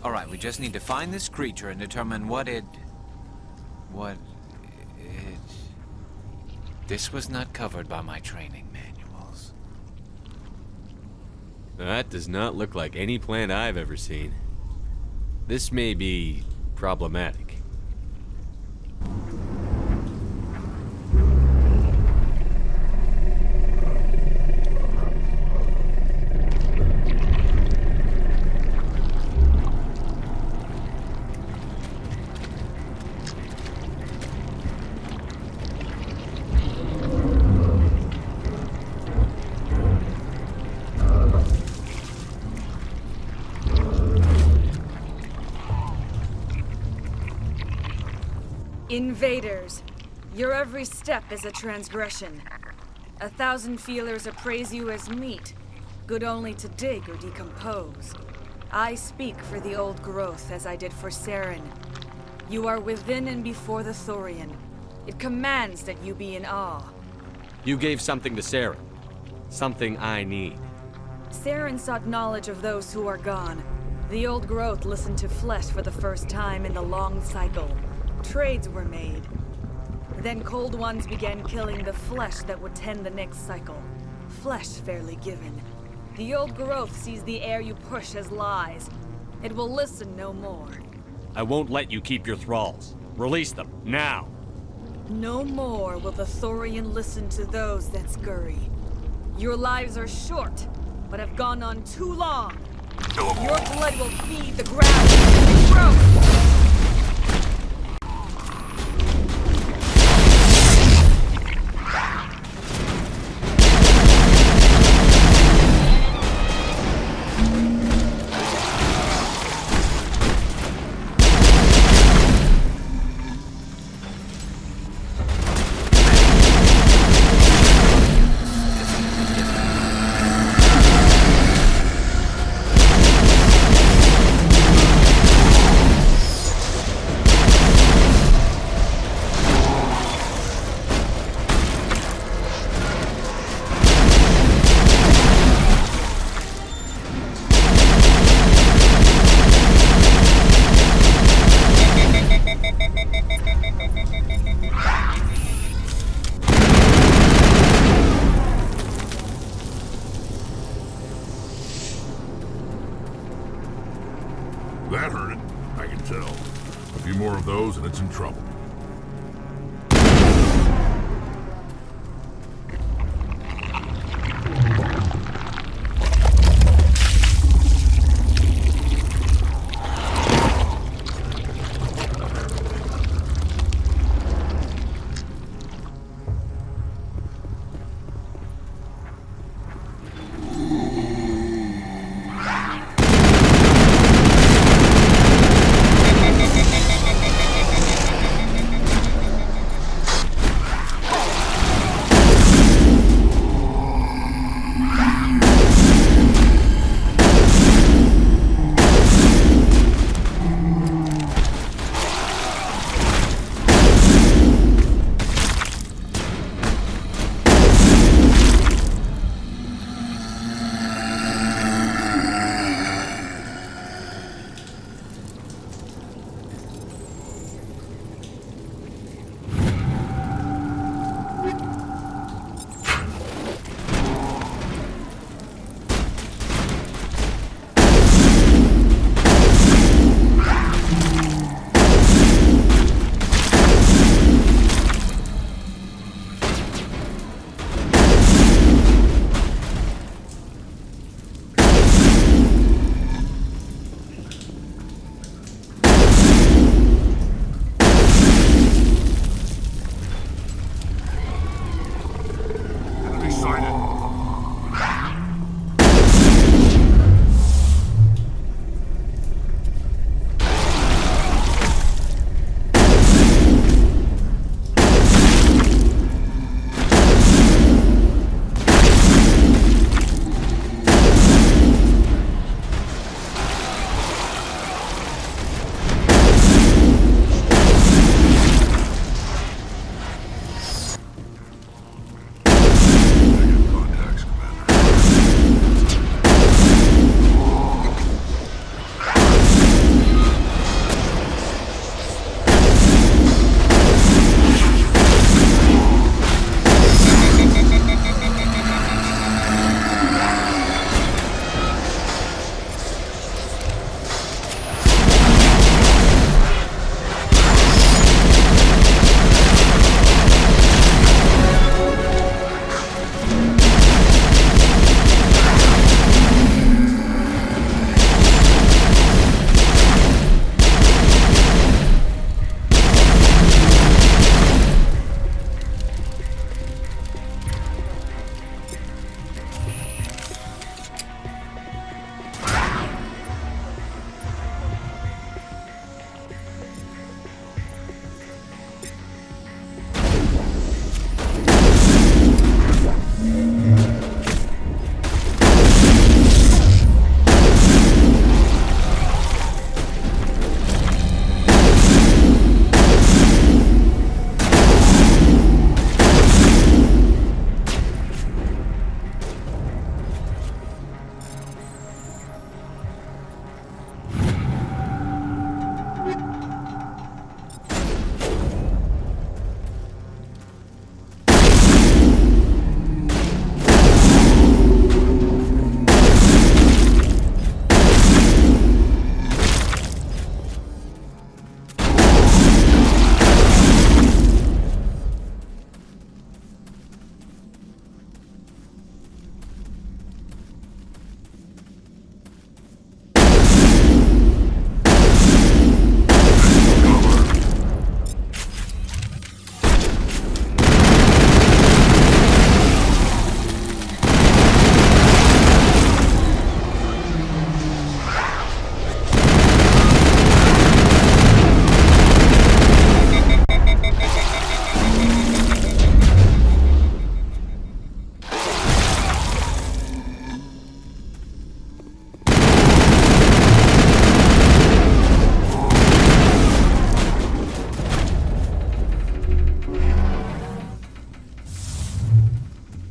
Alright, we just need to find this creature and determine what it... This was not covered by my training manuals. That does not look like any plant I've ever seen. This may be problematic. Invaders, your every step is a transgression. 1,000 feelers appraise you as meat, good only to dig or decompose. I speak for the old growth as I did for Saren. You are within and before the Thorian. It commands that you be in awe. You gave something to Saren. Something I need. Saren sought knowledge of those who are gone. The old growth listened to flesh for the first time in the long cycle. Trades were made. Then Cold Ones began killing the flesh that would tend the next cycle. Flesh fairly given. The old growth sees the air you push as lies. It will listen no more. I won't let you keep your thralls. Release them, now! No more will the Thorian listen to those that scurry. Your lives are short, but have gone on too long. Your blood will feed the ground and growth. That hurt it, I can tell. A few more of those and it's in trouble.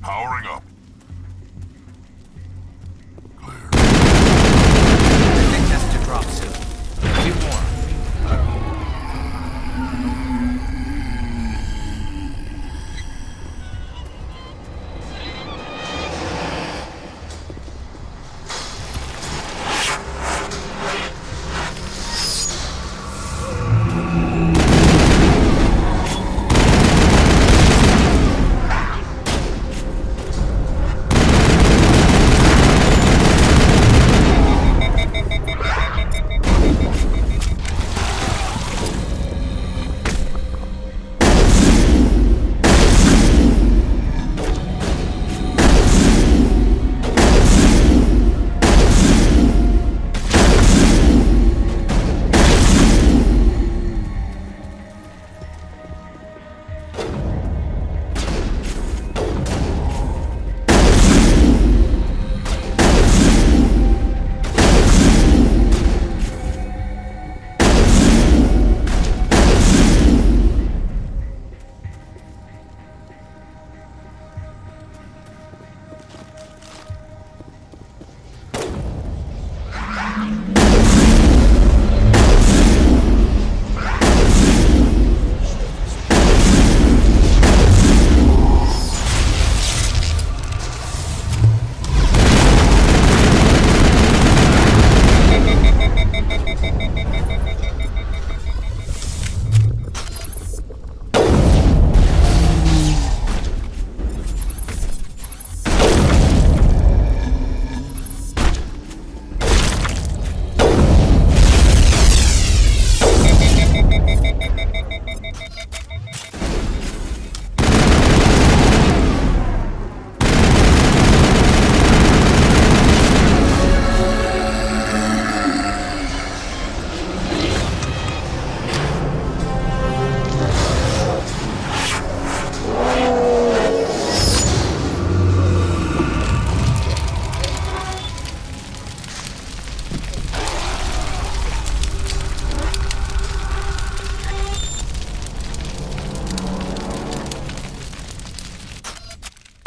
Powering up. Clear. I think that's to drop soon. A few more.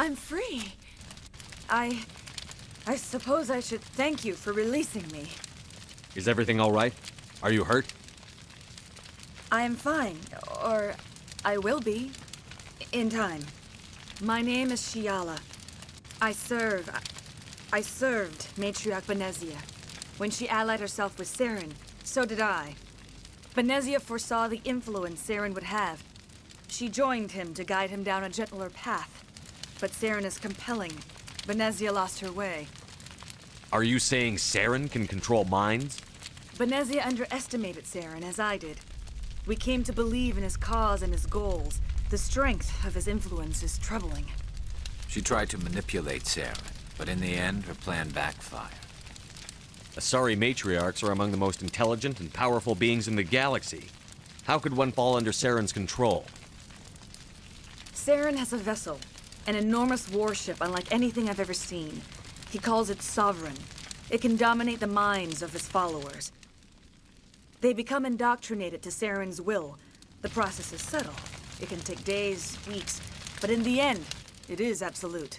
I'm free. I suppose I should thank you for releasing me. Is everything all right? Are you hurt? I am fine, or I will be, in time. My name is Shiala. I served Matriarch Benezia. When she allied herself with Saren, so did I. Benezia foresaw the influence Saren would have. She joined him to guide him down a gentler path. But Saren is compelling. Benezia lost her way. Are you saying Saren can control minds? Benezia underestimated Saren, as I did. We came to believe in his cause and his goals. The strength of his influence is troubling. She tried to manipulate Saren, but in the end, her plan backfired. Asari matriarchs are among the most intelligent and powerful beings in the galaxy. How could one fall under Saren's control? Saren has a vessel, an enormous warship unlike anything I've ever seen. He calls it Sovereign. It can dominate the minds of his followers. They become indoctrinated to Saren's will. The process is subtle. It can take days, weeks, but in the end, it is absolute.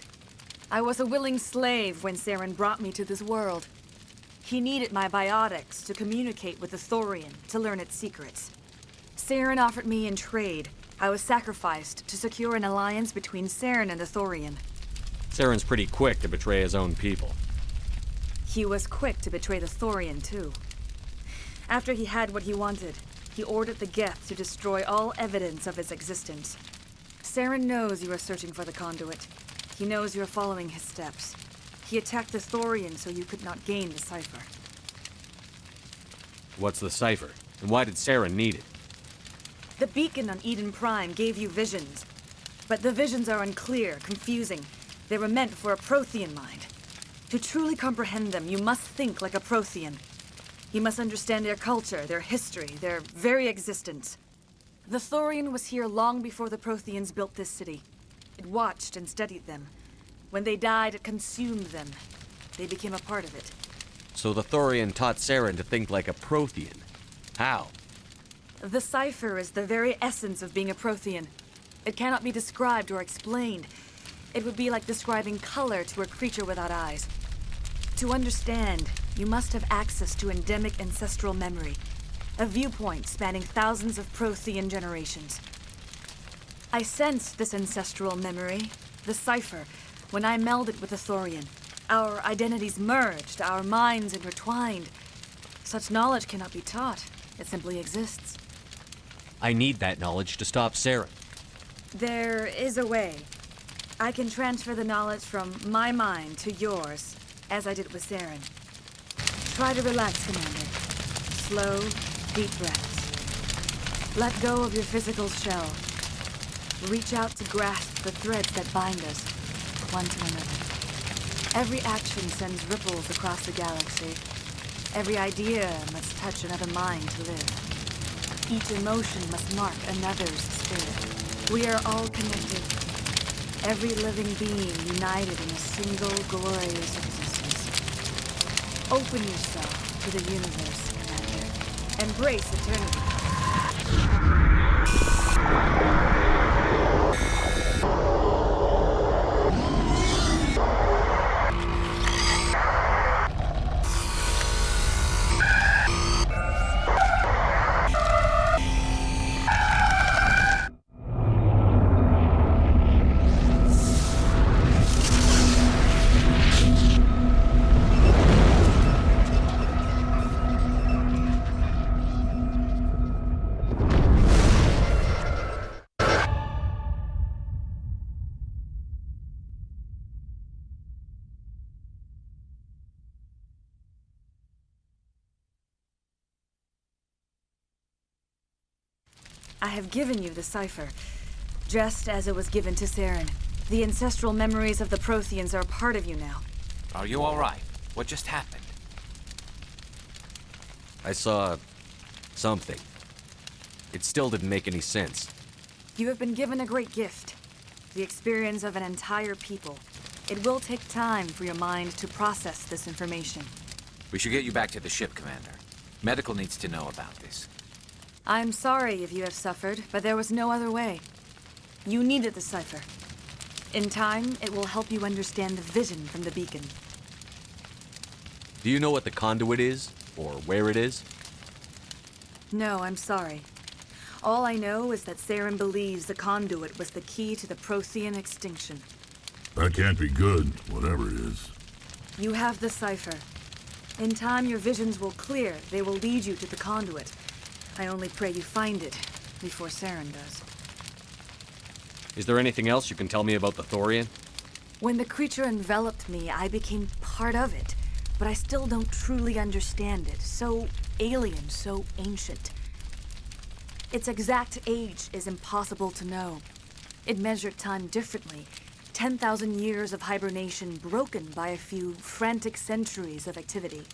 I was a willing slave when Saren brought me to this world. He needed my biotics to communicate with the Thorian, to learn its secrets. Saren offered me in trade. I was sacrificed to secure an alliance between Saren and the Thorian. Saren's pretty quick to betray his own people. He was quick to betray the Thorian, too. After he had what he wanted, he ordered the Geth to destroy all evidence of its existence. Saren knows you are searching for the Conduit. He knows you are following his steps. He attacked the Thorian so you could not gain the cipher. What's the cipher? And why did Saren need it? The beacon on Eden Prime gave you visions. But the visions are unclear, confusing. They were meant for a Prothean mind. To truly comprehend them, you must think like a Prothean. You must understand their culture, their history, their very existence. The Thorian was here long before the Protheans built this city. It watched and studied them. When they died, it consumed them. They became a part of it. So the Thorian taught Saren to think like a Prothean. How? The cipher is the very essence of being a Prothean. It cannot be described or explained. It would be like describing color to a creature without eyes. To understand, you must have access to endemic ancestral memory, a viewpoint spanning thousands of Prothean generations. I sensed this ancestral memory, the cipher, when I melded with the Thorian. Our identities merged, our minds intertwined. Such knowledge cannot be taught. It simply exists. I need that knowledge to stop Saren. There is a way. I can transfer the knowledge from my mind to yours, as I did with Saren. Try to relax, Commander. Slow, deep breaths. Let go of your physical shell. Reach out to grasp the threads that bind us, one to another. Every action sends ripples across the galaxy. Every idea must touch another mind to live. Each emotion must mark another's spirit. We are all connected. Every living being united in a single glorious existence. Open yourself to the universe, Commander. Embrace eternity. I have given you the cipher, just as it was given to Saren. The ancestral memories of the Protheans are part of you now. Are you all right? What just happened? I saw something. It still didn't make any sense. You have been given a great gift, the experience of an entire people. It will take time for your mind to process this information. We should get you back to the ship, Commander. Medical needs to know about this. I'm sorry if you have suffered, but there was no other way. You needed the cipher. In time, it will help you understand the vision from the beacon. Do you know what the conduit is? Or where it is? No, I'm sorry. All I know is that Saren believes the conduit was the key to the Prothean extinction. That can't be good, whatever it is. You have the cipher. In time, your visions will clear. They will lead you to the conduit. I only pray you find it before Saren does. Is there anything else you can tell me about the Thorian? When the creature enveloped me, I became part of it, but I still don't truly understand it. So alien, so ancient. Its exact age is impossible to know. It measured time differently. 10,000 years of hibernation broken by a few frantic centuries of activity.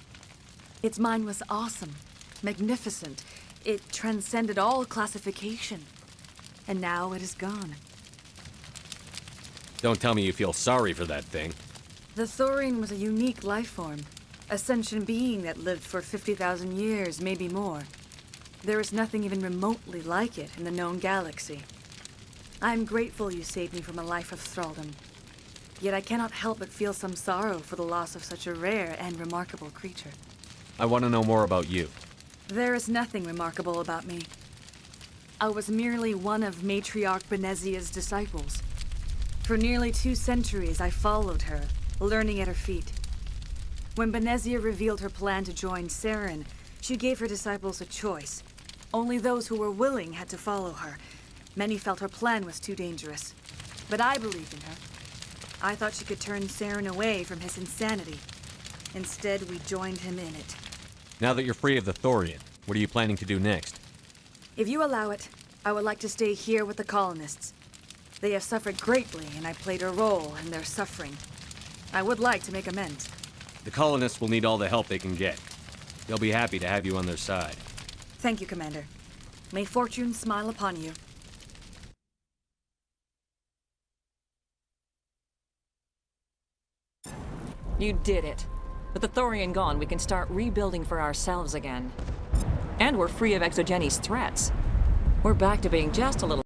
Its mind was awesome, magnificent. It transcended all classification. And now it is gone. Don't tell me you feel sorry for that thing. The Thorian was a unique life form. A sentient being that lived for 50,000 years, maybe more. There is nothing even remotely like it in the known galaxy. I'm grateful you saved me from a life of thraldom. Yet I cannot help but feel some sorrow for the loss of such a rare and remarkable creature. I want to know more about you. There is nothing remarkable about me. I was merely one of Matriarch Benezia's disciples. For nearly 2 centuries, I followed her, learning at her feet. When Benezia revealed her plan to join Saren, she gave her disciples a choice. Only those who were willing had to follow her. Many felt her plan was too dangerous. But I believed in her. I thought she could turn Saren away from his insanity. Instead, we joined him in it. Now that you're free of the Thorian, what are you planning to do next? If you allow it, I would like to stay here with the colonists. They have suffered greatly, and I played a role in their suffering. I would like to make amends. The colonists will need all the help they can get. They'll be happy to have you on their side. Thank you, Commander. May fortune smile upon you. You did it. With the Thorian gone, we can start rebuilding for ourselves again. And we're free of Exogenes' threats. We're back to being just a little